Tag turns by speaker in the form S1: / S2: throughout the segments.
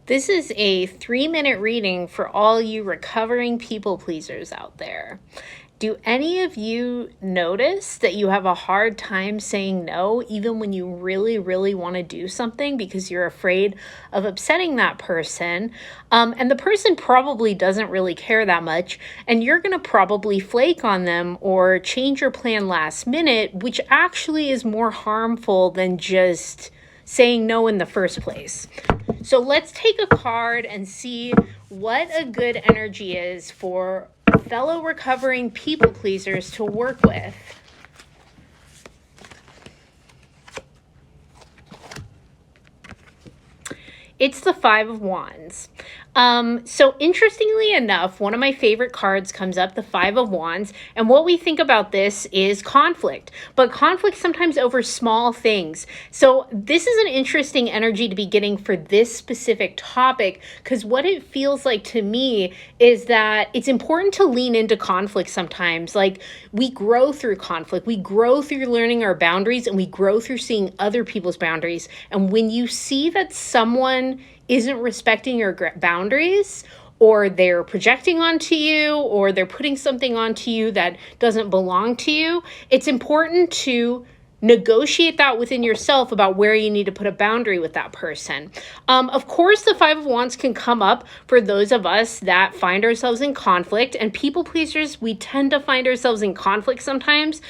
S1: This is a 3-minute reading for all you recovering people pleasers out there. Do any of you notice that you have a hard time saying no, even when you really, really want to do something because you're afraid of upsetting that person? And the person probably doesn't really care that much, and you're going to probably flake on them or change your plan last minute, which actually is more harmful than just saying no in the first place. So let's take a card and see what a good energy is for fellow recovering people pleasers to work with. It's the Five of Wands. So interestingly enough, one of my favorite cards comes up, the Five of Wands. And what we think about this is conflict, but conflict sometimes over small things. So this is an interesting energy to be getting for this specific topic, because what it feels like to me is that it's important to lean into conflict sometimes. Like, we grow through conflict, we grow through learning our boundaries, and we grow through seeing other people's boundaries. And when you see that someone isn't respecting your boundaries, or they're projecting onto you, or they're putting something onto you that doesn't belong to you, it's important to negotiate that within yourself about where you need to put a boundary with that person. Of course, the Five of Wands can come up for those of us that find ourselves in conflict, and people pleasers, we tend to find ourselves in conflict sometimes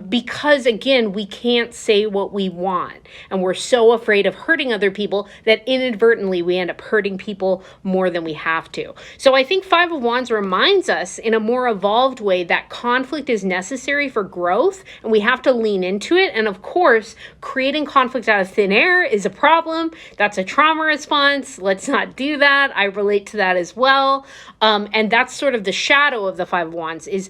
S1: because, again, we can't say what we want, and we're so afraid of hurting other people that inadvertently we end up hurting people more than we have to. So I think Five of Wands reminds us in a more evolved way that conflict is necessary for growth, and we have to lean into it. And of course, creating conflict out of thin air is a problem. That's a trauma response. Let's not do that. I relate to that as well. And that's sort of the shadow of the Five of Wands, is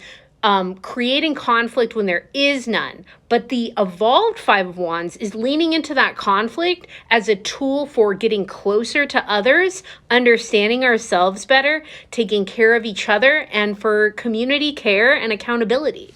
S1: creating conflict when there is none. But the evolved Five of Wands is leaning into that conflict as a tool for getting closer to others, understanding ourselves better, taking care of each other, and for community care and accountability.